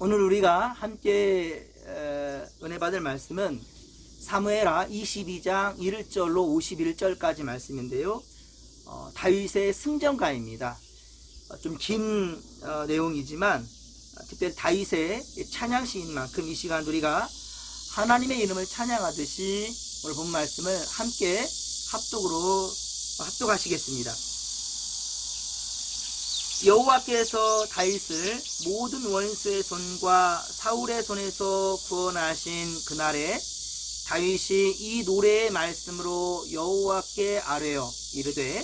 오늘 우리가 함께 은혜 받을 말씀은 사무엘하 22장 1절로 51절까지 말씀인데요. 다윗의 승전가입니다. 좀 긴 내용이지만 특별히 다윗의 찬양 시인만큼 이 시간 우리가 하나님의 이름을 찬양하듯이 오늘 본 말씀을 함께 합독하시겠습니다. 여호와께서 다윗을 모든 원수의 손과 사울의 손에서 구원하신 그날에 다윗이 이 노래의 말씀으로 여호와께 아뢰어 이르되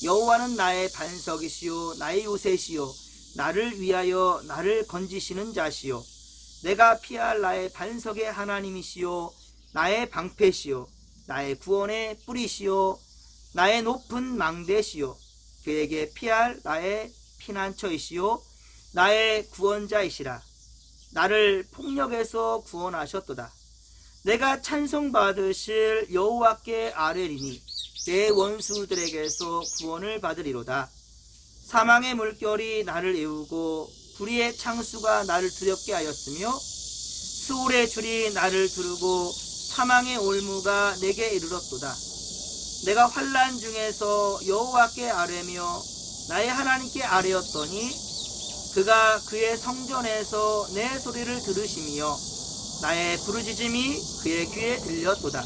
여호와는 나의 반석이시요 나의 요새시요 나를 위하여 나를 건지시는 자시요 내가 피할 나의 반석의 하나님이시요 나의 방패시요 나의 구원의 뿌리시요 나의 높은 망대시요 그에게 피할 나의 피난처이시요 나의 구원자이시라. 나를 폭력에서 구원하셨도다. 내가 찬송받으실 여호와께 아뢰리니 내 원수들에게서 구원을 받으리로다. 사망의 물결이 나를 애우고 불의의 창수가 나를 두렵게 하였으며 수울의 줄이 나를 두르고 사망의 올무가 내게 이르렀도다. 내가 환난 중에서 여호와께 아뢰며 나의 하나님께 아뢰었더니 그가 그의 성전에서 내 소리를 들으시며 나의 부르짖음이 그의 귀에 들렸도다.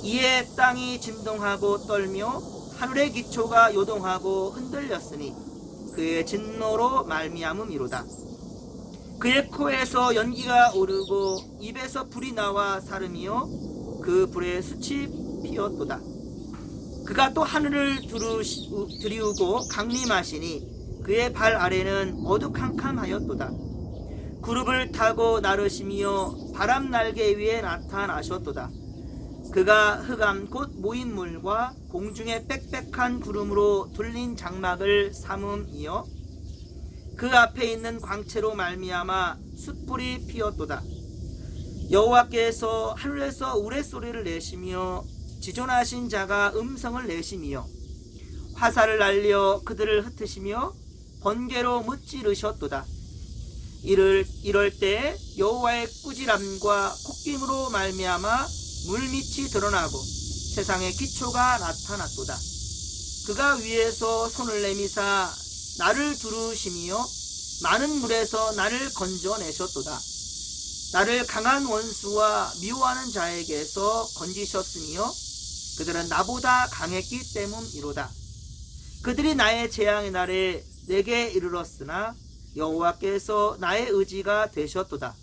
이에 땅이 진동하고 떨며 하늘의 기초가 요동하고 흔들렸으니 그의 진노로 말미암음이로다. 그의 코에서 연기가 오르고 입에서 불이 나와 사르며 그 불에 숯이 피었도다. 그가 또 하늘을 들이우고 강림하시니 그의 발 아래는 어두캄캄하였도다. 구름을 타고 나르시며 바람 날개 위에 나타나셨도다. 그가 흑암 곧 모인물과 공중의 빽빽한 구름으로 둘린 장막을 삼음이여 그 앞에 있는 광채로 말미암아 숯불이 피었도다. 여호와께서 하늘에서 우레소리를 내시며 지존하신 자가 음성을 내시며 화살을 날려 그들을 흩으시며 번개로 무찌르셨도다. 이럴 때 여호와의 꾸지람과 콧김으로 말미암아 물밑이 드러나고 세상의 기초가 나타났도다. 그가 위에서 손을 내미사 나를 두르시며 많은 물에서 나를 건져내셨도다. 나를 강한 원수와 미워하는 자에게서 건지셨으며 그들은 나보다 강했기 때문이로다. 그들이 나의 재앙의 날에 내게 이르렀으나 여호와께서 나의 의지가 되셨도다.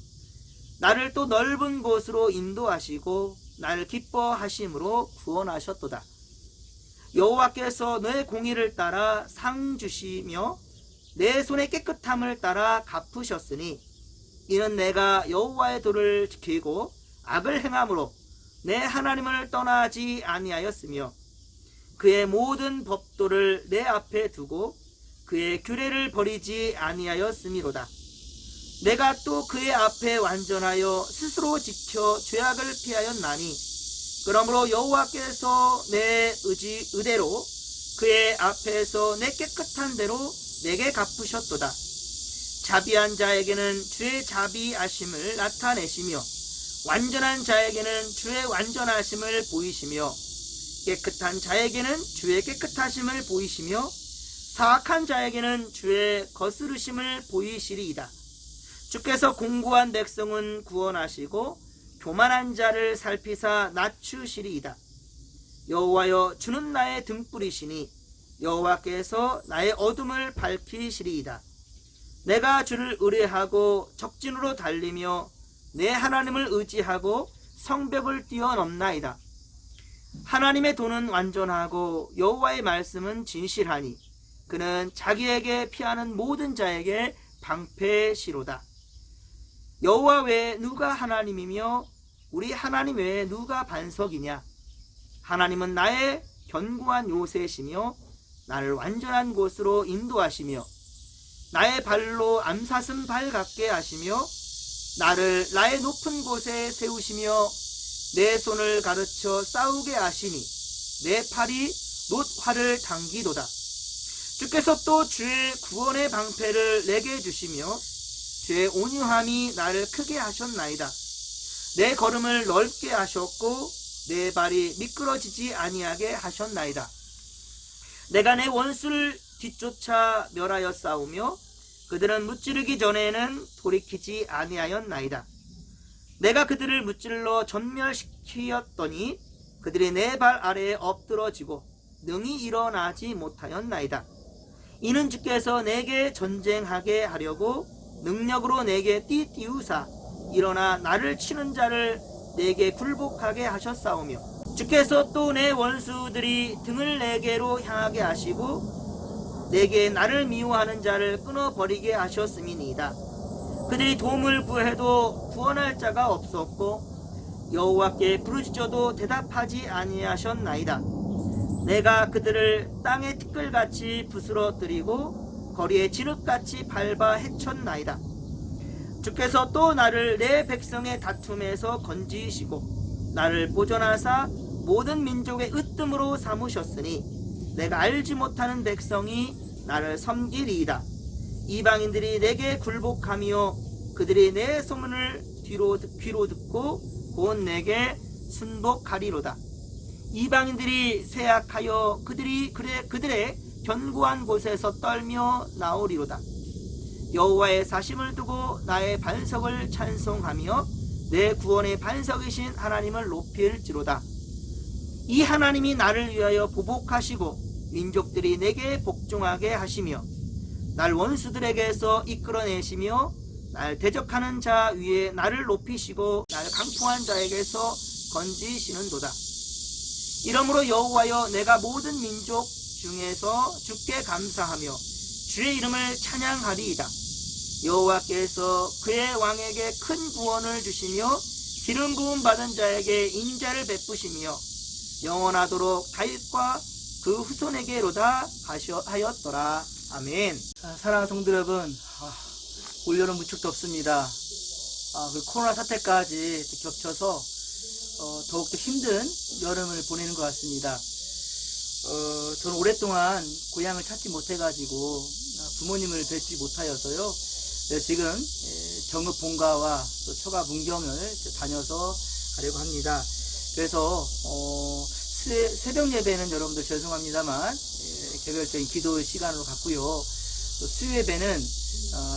나를 또 넓은 곳으로 인도하시고 나를 기뻐하심으로 구원하셨도다. 여호와께서 내 공의를 따라 상 주시며 내 손의 깨끗함을 따라 갚으셨으니 이는 내가 여호와의 도를 지키고 악을 행함으로 내 하나님을 떠나지 아니하였으며 그의 모든 법도를 내 앞에 두고 그의 규례를 버리지 아니하였음이로다. 내가 또 그의 앞에 완전하여 스스로 지켜 죄악을 피하였나니 그러므로 여호와께서 내 의대로 그의 앞에서 내 깨끗한 대로 내게 갚으셨도다. 자비한 자에게는 주의 자비하심을 나타내시며 완전한 자에게는 주의 완전하심을 보이시며 깨끗한 자에게는 주의 깨끗하심을 보이시며 사악한 자에게는 주의 거스르심을 보이시리이다. 주께서 공고한 백성은 구원하시고 교만한 자를 살피사 낮추시리이다. 여호와여 주는 나의 등불이시니 여호와께서 나의 어둠을 밝히시리이다. 내가 주를 의뢰하고 적진으로 달리며 내 하나님을 의지하고 성벽을 뛰어넘나이다. 하나님의 도는 완전하고 여호와의 말씀은 진실하니 그는 자기에게 피하는 모든 자에게 방패시로다. 여호와 외에 누가 하나님이며 우리 하나님 외에 누가 반석이냐? 하나님은 나의 견고한 요새시며 나를 완전한 곳으로 인도하시며 나의 발로 암사슴 발 같게 하시며 나를 나의 높은 곳에 세우시며 내 손을 가르쳐 싸우게 하시니 내 팔이 놋활을 당기도다. 주께서 또 주의 구원의 방패를 내게 주시며 주의 온유함이 나를 크게 하셨나이다. 내 걸음을 넓게 하셨고 내 발이 미끄러지지 아니하게 하셨나이다. 내가 내 원수를 뒤쫓아 멸하여 싸우며 그들은 무찌르기 전에는 돌이키지 아니하였나이다. 내가 그들을 무찔러 전멸시키었더니 그들이 내 발 아래에 엎드러지고 능히 일어나지 못하였나이다. 이는 주께서 내게 전쟁하게 하려고 능력으로 내게 띠띠우사 일어나 나를 치는 자를 내게 굴복하게 하셨사오며 주께서 또 내 원수들이 등을 내게로 향하게 하시고 내게 나를 미워하는 자를 끊어버리게 하셨음이니이다. 그들이 도움을 구해도 구원할 자가 없었고 여호와께 부르짖어도 대답하지 아니하셨나이다. 내가 그들을 땅의 티끌같이 부스러뜨리고 거리에 진흙같이 밟아 헤쳤나이다. 주께서 또 나를 내 백성의 다툼에서 건지시고 나를 보존하사 모든 민족의 으뜸으로 삼으셨으니 내가 알지 못하는 백성이 나를 섬기리이다. 이방인들이 내게 굴복하며 그들이 내 소문을 귀로 듣고 곧 내게 순복하리로다. 이방인들이 세약하여 그들의 견고한 곳에서 떨며 나오리로다. 여호와의 사심을 두고 나의 반석을 찬송하며 내 구원의 반석이신 하나님을 높일지로다. 이 하나님이 나를 위하여 보복하시고 민족들이 내게 복종하게 하시며 날 원수들에게서 이끌어내시며 날 대적하는 자 위에 나를 높이시고 날 강포한 자에게서 건지시는도다. 이러므로 여호와여 내가 모든 민족 중에서 주께 감사하며 주의 이름을 찬양하리이다. 여호와께서 그의 왕에게 큰 구원을 주시며 기름 부음 받은 자에게 인자를 베푸시며 영원하도록 다윗과 그 후손에게로다 하였더라. 아멘. 사랑하는 성도 여러분, 올여름 무척 덥습니다. 그 코로나 사태까지 겹쳐서 더욱더 힘든 여름을 보내는 것 같습니다. 저는 오랫동안 고향을 찾지 못해가지고 부모님을 뵙지 못하여서요. 지금 정읍 본가와 또 처가 문경을 다녀서 가려고 합니다. 그래서 새벽 예배는 여러분들 죄송합니다만 개별적인 기도 시간으로 갖고요. 또 수요 예배는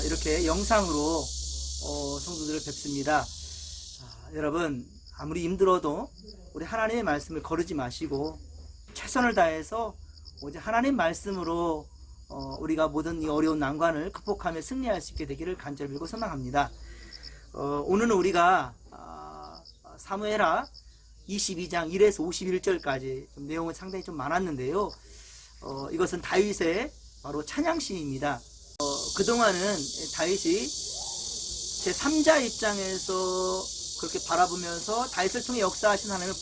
이렇게 영상으로 성도들을 뵙습니다. 여러분 아무리 힘들어도 우리 하나님의 말씀을 거르지 마시고 최선을 다해서 오직 하나님 말씀으로 우리가 모든 이 어려운 난관을 극복하며 승리할 수 있게 되기를 간절히 빌고 소망합니다. 오늘은 우리가 사무엘하 22장 1에서 51절까지 내용은 상당히 좀 많았는데요. 이것은 다윗의 바로 찬양시입니다. 그동안은 다윗이 제3자 입장에서 그렇게 바라보면서 다윗을 통해 역사하신 하나님을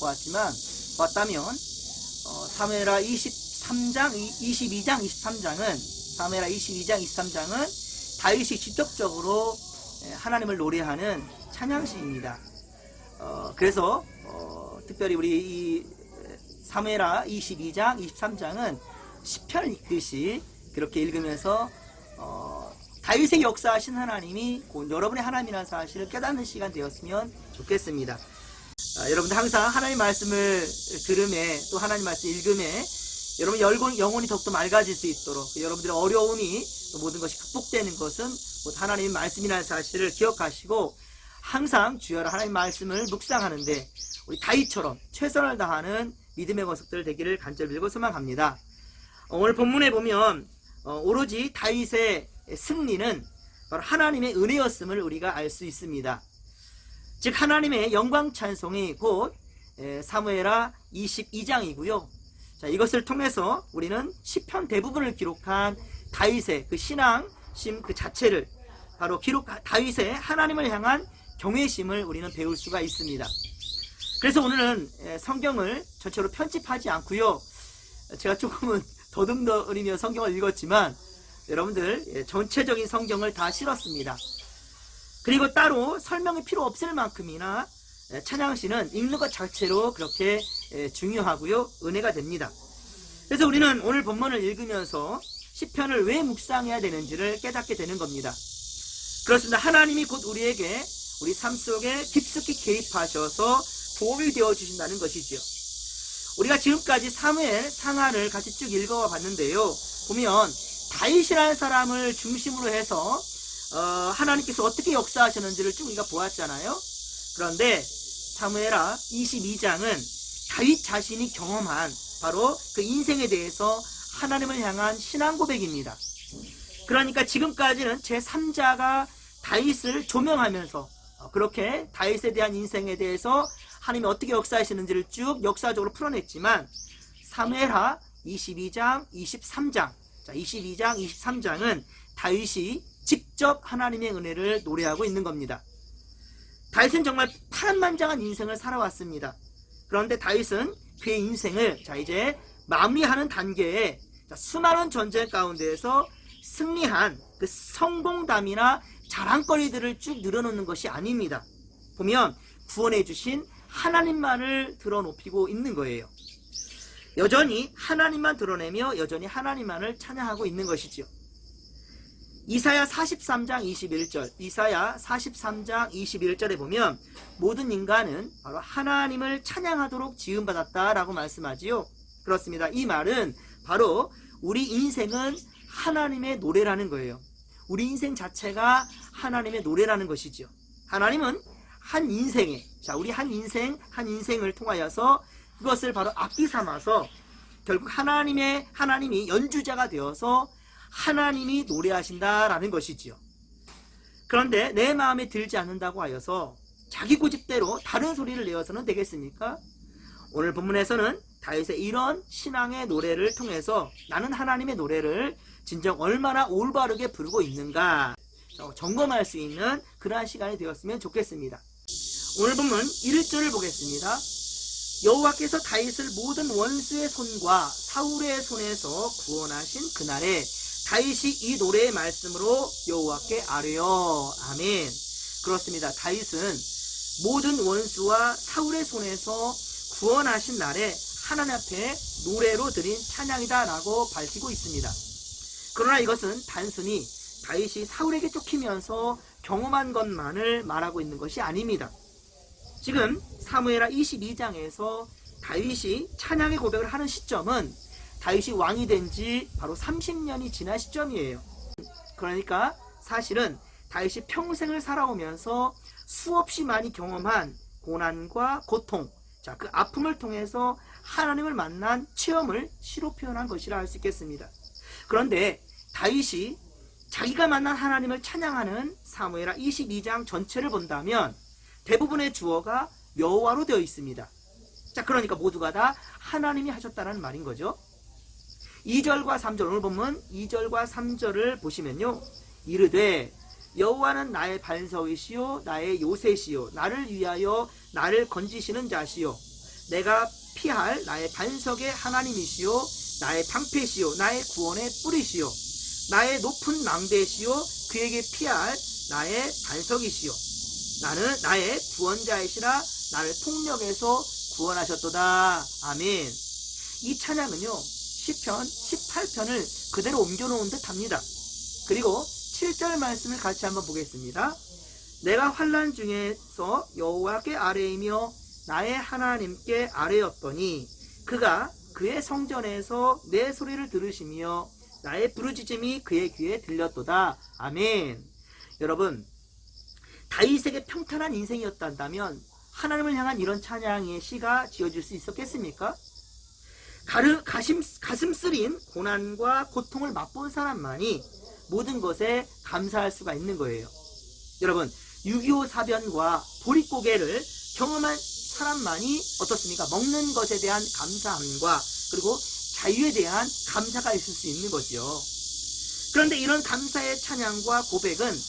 보았다면 사무엘하 22장 23장은 다윗이 직접적으로 하나님을 노래하는 찬양시입니다. 그래서 특별히 우리 이 사무엘하 22장 23장은 시편을 읽듯이 그렇게 읽으면서 다윗의 역사하신 하나님이 곧 여러분의 하나님이라는 사실을 깨닫는 시간 되었으면 좋겠습니다. 여러분들 항상 하나님 말씀을 들음에 또 하나님 말씀 읽음에 여러분 영혼이 더욱더 맑아질 수 있도록 여러분들의 어려움이 또 모든 것이 극복되는 것은 하나님의 말씀이라는 사실을 기억하시고 항상 주여라 하나님 말씀을 묵상하는데 우리 다윗처럼 최선을 다하는 믿음의 권속들 되기를 간절히 빌고 소망합니다. 오늘 본문에 보면 오로지 다윗의 승리는 바로 하나님의 은혜였음을 우리가 알 수 있습니다. 즉 하나님의 영광 찬송이 곧 사무엘하 22장이고요. 자, 이것을 통해서 우리는 시편 대부분을 기록한 다윗의 그 신앙심 그 자체를 바로 다윗의 하나님을 향한 경외심을 우리는 배울 수가 있습니다. 그래서 오늘은 성경을 전체로 편집하지 않고요. 제가 조금은 더듬더리며 성경을 읽었지만 여러분들 전체적인 성경을 다 실었습니다. 그리고 따로 설명이 필요 없을 만큼이나 찬양시는 읽는 것 자체로 그렇게 중요하고요. 은혜가 됩니다. 그래서 우리는 오늘 본문을 읽으면서 시편을 왜 묵상해야 되는지를 깨닫게 되는 겁니다. 그렇습니다. 하나님이 곧 우리에게 우리 삶 속에 깊숙이 개입하셔서 도움이 되어 주신다는 것이지요. 우리가 지금까지 사무엘 상하를 같이 쭉 읽어 봤는데요. 보면 다윗이라는 사람을 중심으로 해서 하나님께서 어떻게 역사하셨는지를 쭉 우리가 보았잖아요. 그런데 사무엘하 22장은 다윗 자신이 경험한 바로 그 인생에 대해서 하나님을 향한 신앙 고백입니다. 그러니까 지금까지는 제3자가 다윗을 조명하면서 그렇게 다윗에 대한 인생에 대해서 하나님이 어떻게 역사하시는지를 쭉 역사적으로 풀어냈지만 사무엘하 22장, 23장 22장, 23장은 다윗이 직접 하나님의 은혜를 노래하고 있는 겁니다. 다윗은 정말 파란만장한 인생을 살아왔습니다. 그런데 다윗은 그의 인생을 이제 마무리하는 단계에 수많은 전쟁 가운데에서 승리한 그 성공담이나 자랑거리들을 쭉 늘어놓는 것이 아닙니다. 보면 구원해 주신 하나님만을 드러높이고 있는 거예요. 여전히 하나님만 드러내며 여전히 하나님만을 찬양하고 있는 것이죠. 이사야 43장 21절, 이사야 43장 21절에 보면 모든 인간은 바로 하나님을 찬양하도록 지음받았다라고 말씀하지요. 그렇습니다. 이 말은 바로 우리 인생은 하나님의 노래라는 거예요. 우리 인생 자체가 하나님의 노래라는 것이죠. 하나님은 한 인생에, 우리 한 인생을 통하여서 그것을 바로 악기 삼아서 결국 하나님이 연주자가 되어서 하나님이 노래하신다라는 것이지요. 그런데 내 마음에 들지 않는다고 하여서 자기 고집대로 다른 소리를 내어서는 되겠습니까? 오늘 본문에서는 다윗의 이런 신앙의 노래를 통해서 나는 하나님의 노래를 진정 얼마나 올바르게 부르고 있는가 점검할 수 있는 그러한 시간이 되었으면 좋겠습니다. 오늘 본문 1절을 보겠습니다. 여호와께서 다윗을 모든 원수의 손과 사울의 손에서 구원하신 그날에 다윗이 이 노래의 말씀으로 여호와께 아뢰어. 아멘. 그렇습니다. 다윗은 모든 원수와 사울의 손에서 구원하신 날에 하나님 앞에 노래로 드린 찬양이다 라고 밝히고 있습니다. 그러나 이것은 단순히 다윗이 사울에게 쫓기면서 경험한 것만을 말하고 있는 것이 아닙니다. 지금 사무엘하 22장에서 다윗이 찬양의 고백을 하는 시점은 다윗이 왕이 된 지 바로 30년이 지난 시점이에요. 그러니까 사실은 다윗이 평생을 살아오면서 수없이 많이 경험한 고난과 고통, 그 아픔을 통해서 하나님을 만난 체험을 시로 표현한 것이라 할 수 있겠습니다. 그런데 다윗이 자기가 만난 하나님을 찬양하는 사무엘하 22장 전체를 본다면 대부분의 주어가 여호와로 되어 있습니다. 그러니까 모두가 다 하나님이 하셨다는 말인 거죠. 2절과 3절, 오늘 보면 2절과 3절을 보시면요, 이르되 여호와는 나의 반석이시요 나의 요새시요 나를 위하여 나를 건지시는 자시요 내가 피할 나의 반석의 하나님이시요 나의 방패시요 나의 구원의 뿌리시요 나의 높은 망대시요 그에게 피할 나의 반석이시요 나는 나의 구원자이시라 나를 폭력에서 구원하셨도다. 아멘. 이 찬양은요 시편 18편을 그대로 옮겨놓은 듯 합니다. 그리고 7절 말씀을 같이 한번 보겠습니다. 내가 환난 중에서 여호와께 아뢰이며 나의 하나님께 아뢰었더니 그가 그의 성전에서 내 소리를 들으시며 나의 부르짖음이 그의 귀에 들렸도다. 아멘. 여러분, 다윗에게 평탄한 인생이었다면 하나님을 향한 이런 찬양의 시가 지어질 수 있었겠습니까? 가슴 쓰린 고난과 고통을 맛본 사람만이 모든 것에 감사할 수가 있는 거예요. 여러분, 6.25 사변과 보릿고개를 경험한 사람만이 어떻습니까? 먹는 것에 대한 감사함과 그리고 자유에 대한 감사가 있을 수 있는 거죠. 그런데 이런 감사의 찬양과 고백은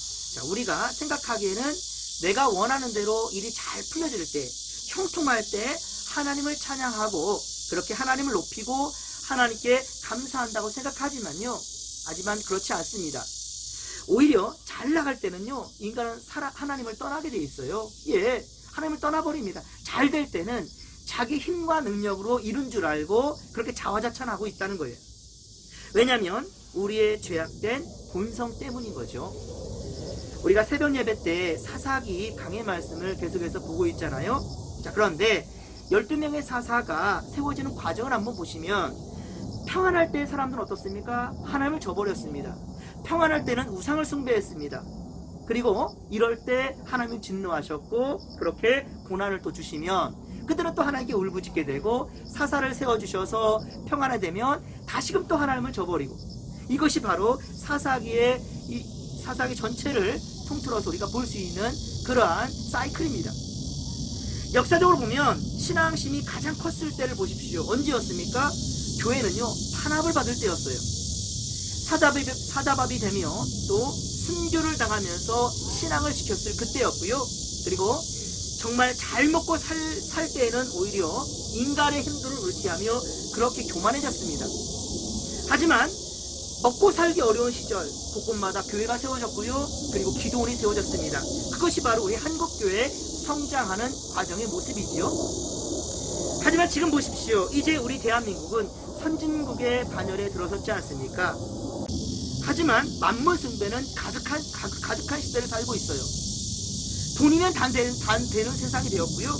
우리가 생각하기에는 내가 원하는 대로 일이 잘 풀려질 때, 형통할 때 하나님을 찬양하고 그렇게 하나님을 높이고 하나님께 감사한다고 생각하지만요, 하지만 그렇지 않습니다. 오히려 잘 나갈 때는요, 인간은 하나님을 떠나게 돼 있어요. 하나님을 떠나버립니다. 잘 될 때는 자기 힘과 능력으로 이룬 줄 알고 그렇게 자화자찬하고 있다는 거예요. 왜냐하면 우리의 죄악된 본성 때문인 거죠. 우리가 새벽 예배 때 사사기 강의 말씀을 계속해서 보고 있잖아요. 자, 그런데 12명의 사사가 세워지는 과정을 한번 보시면 평안할 때 사람들은 어떻습니까? 하나님을 저버렸습니다. 평안할 때는 우상을 숭배했습니다. 그리고 이럴 때 하나님이 진노하셨고 그렇게 고난을 또 주시면 그들은 또 하나님께 울부짖게 되고 사사를 세워주셔서 평안하게 되면 다시금 또 하나님을 저버리고, 이것이 바로 사사기의 사사기 전체를 통틀어서 우리가 볼 수 있는 그러한 사이클입니다. 역사적으로 보면 신앙심이 가장 컸을 때를 보십시오. 언제였습니까? 교회는요 탄압을 받을 때였어요. 사자밥이 되며 또 순교를 당하면서 신앙을 지켰을 그때였고요. 그리고 정말 잘 먹고 살 때에는 오히려 인간의 힘들을 의지하며 그렇게 교만해졌습니다. 하지만 먹고 살기 어려운 시절 곳곳마다 교회가 세워졌고요. 그리고 기도원이 세워졌습니다. 그것이 바로 우리 한국교회의 성장하는 과정의 모습이지요. 하지만 지금 보십시오. 이제 우리 대한민국은 선진국의 반열에 들어섰지 않습니까? 하지만 만물 숭배는 가득한 시대를 살고 있어요. 돈이면 단 되는 세상이 되었고요.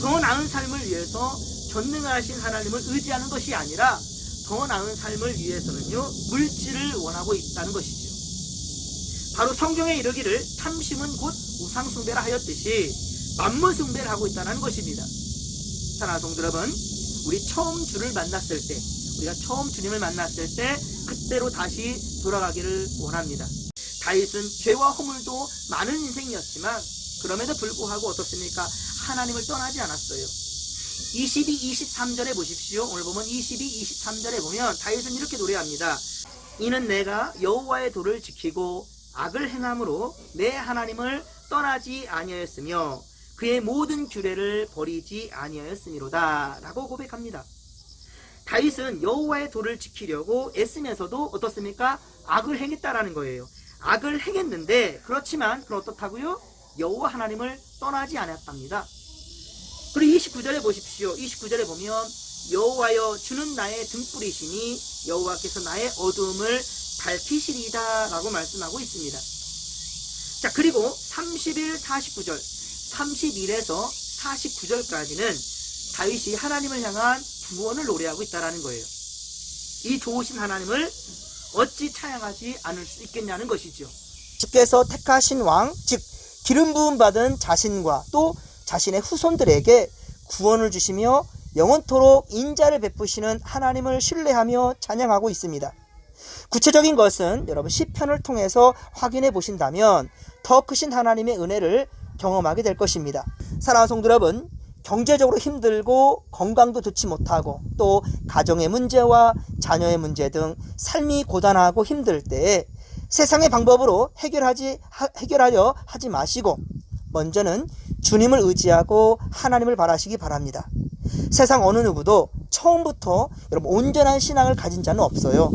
더 나은 삶을 위해서 전능하신 하나님을 의지하는 것이 아니라 더 나은 삶을 위해서는요 물질을 원하고 있다는 것이죠. 바로 성경에 이르기를 탐심은 곧 우상 숭배라 하였듯이 만물 숭배를 하고 있다는 것입니다. 사랑하는 성도 여러분, 우리 처음 주를 만났을 때, 우리가 처음 주님을 만났을 때 그때로 다시 돌아가기를 원합니다. 다윗은 죄와 허물도 많은 인생이었지만 그럼에도 불구하고 어떻습니까? 하나님을 떠나지 않았어요. 22, 23절에 보십시오. 오늘 보면 22, 23절에 보면 다윗은 이렇게 노래합니다. 이는 내가 여호와의 도를 지키고 악을 행함으로 내 하나님을 떠나지 아니하였으며 그의 모든 규례를 버리지 아니하였으미로다 라고 고백합니다. 다윗은 여호와의 도를 지키려고 애쓰면서도 어떻습니까? 악을 행했다라는 거예요. 악을 행했는데 그렇지만 그건 어떻다고요? 여호와 하나님을 떠나지 않았답니다. 그리고 29절에 보십시오. 29절에 보면 여호와여 주는 나의 등불이시니 여호와께서 나의 어두움을 밝히시리이다 라고 말씀하고 있습니다. 자, 그리고 31, 49절 31에서 49절까지는 다윗이 하나님을 향한 구원을 노래하고 있다는 거예요. 이 좋으신 하나님을 어찌 찬양하지 않을 수 있겠냐는 것이죠. 주께서 택하신 왕, 즉 기름 부음 받은 자신과 또 자신의 후손들에게 구원을 주시며 영원토록 인자를 베푸시는 하나님을 신뢰하며 찬양하고 있습니다. 구체적인 것은 여러분 시편을 통해서 확인해 보신다면 더 크신 하나님의 은혜를 경험하게 될 것입니다. 사랑하는 성도 여러분, 경제적으로 힘들고 건강도 좋지 못하고 또 가정의 문제와 자녀의 문제 등 삶이 고단하고 힘들 때 세상의 방법으로 해결하려 하지 마시고 먼저는 주님을 의지하고 하나님을 바라시기 바랍니다. 세상 어느 누구도 처음부터 여러분 온전한 신앙을 가진 자는 없어요.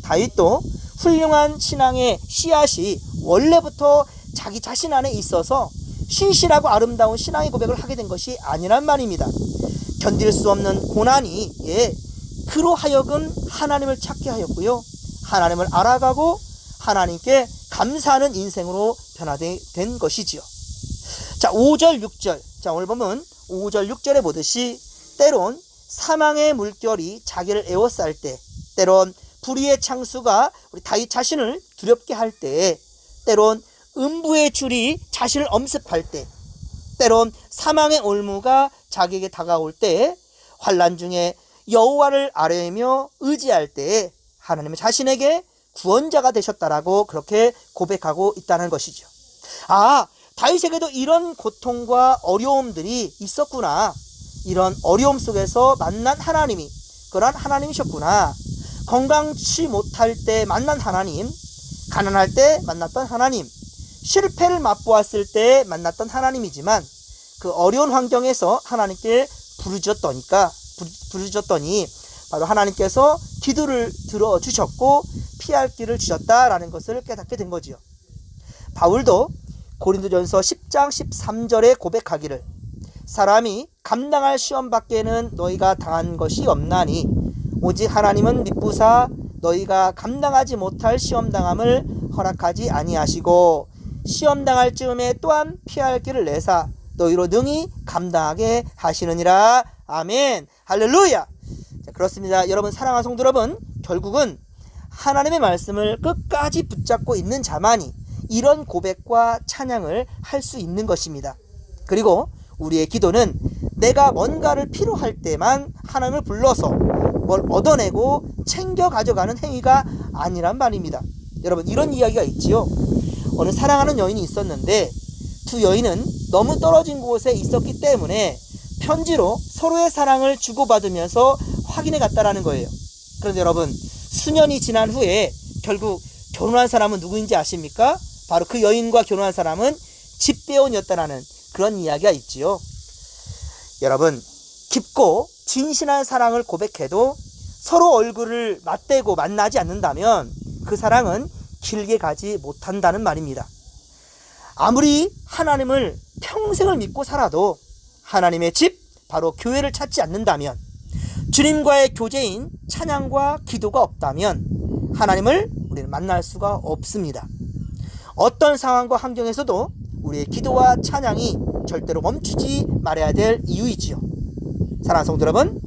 다윗도 훌륭한 신앙의 씨앗이 원래부터 자기 자신 안에 있어서 신실하고 아름다운 신앙의 고백을 하게 된 것이 아니란 말입니다. 견딜 수 없는 고난이 그로 하여금 하나님을 찾게 하였고요. 하나님을 알아가고 하나님께 감사하는 인생으로 변화된 것이지요. 자, 5절, 6절. 자, 오늘 보면 5절, 6절에 보듯이 때론 사망의 물결이 자기를 에워쌀 때, 때론 불의의 창수가 우리 다윗 자신을 두렵게 할 때, 때론 음부의 줄이 자신을 엄습할 때, 때론 사망의 올무가 자기에게 다가올 때, 환난 중에 여호와를 아뢰며 의지할 때 하나님은 자신에게 구원자가 되셨다라고 그렇게 고백하고 있다는 것이죠. 아, 다윗에게도 이런 고통과 어려움들이 있었구나. 이런 어려움 속에서 만난 하나님이 그런 하나님이셨구나. 건강치 못할 때 만난 하나님, 가난할 때 만났던 하나님, 실패를 맛보았을 때 만났던 하나님이지만 그 어려운 환경에서 하나님께 부르짖었더니 바로 하나님께서 기도를 들어주셨고 피할 길을 주셨다라는 것을 깨닫게 된 거지요. 바울도 고린도전서 10장 13절에 고백하기를 사람이 감당할 시험 밖에는 너희가 당한 것이 없나니 오직 하나님은 미쁘사 너희가 감당하지 못할 시험 당함을 허락하지 아니하시고 시험 당할 즈음에 또한 피할 길을 내사 너희로 능히 감당하게 하시느니라. 아멘. 할렐루야. 자, 그렇습니다. 여러분, 사랑하는 성도 여러분, 결국은 하나님의 말씀을 끝까지 붙잡고 있는 자만이 이런 고백과 찬양을 할 수 있는 것입니다. 그리고 우리의 기도는 내가 뭔가를 필요할 때만 하나님을 불러서 뭘 얻어내고 챙겨 가져가는 행위가 아니란 말입니다. 여러분, 이런 이야기가 있지요. 어느 사랑하는 여인이 있었는데 두 여인은 너무 떨어진 곳에 있었기 때문에 편지로 서로의 사랑을 주고받으면서 확인해 갔다라는 거예요. 그런데 여러분, 수년이 지난 후에 결국 결혼한 사람은 누구인지 아십니까? 바로 그 여인과 결혼한 사람은 집배원이었다라는 그런 이야기가 있지요. 여러분, 깊고 진실한 사랑을 고백해도 서로 얼굴을 맞대고 만나지 않는다면 그 사랑은 길게 가지 못한다는 말입니다. 아무리 하나님을 평생을 믿고 살아도 하나님의 집, 바로 교회를 찾지 않는다면, 주님과의 교제인 찬양과 기도가 없다면 하나님을 우리는 만날 수가 없습니다. 어떤 상황과 환경에서도 우리의 기도와 찬양이 절대로 멈추지 말아야 될 이유이지요. 사랑하는 성도 여러분,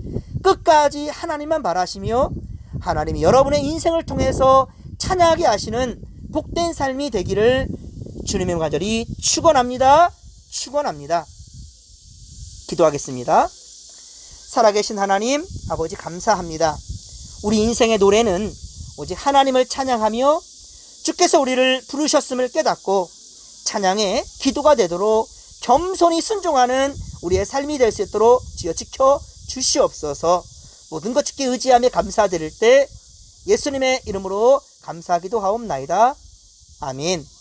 끝까지 하나님만 바라시며 하나님이 여러분의 인생을 통해서 찬양하게 하시는 복된 삶이 되기를 주님의 간절히 축원합니다. 기도하겠습니다. 살아계신 하나님 아버지, 감사합니다. 우리 인생의 노래는 오직 하나님을 찬양하며 주께서 우리를 부르셨음을 깨닫고 찬양의 기도가 되도록 겸손히 순종하는 우리의 삶이 될 수 있도록 주여 지켜 주시옵소서. 모든 것 주께 의지하며 감사드릴 때 예수님의 이름으로 감사하기도 하옵나이다. 아멘.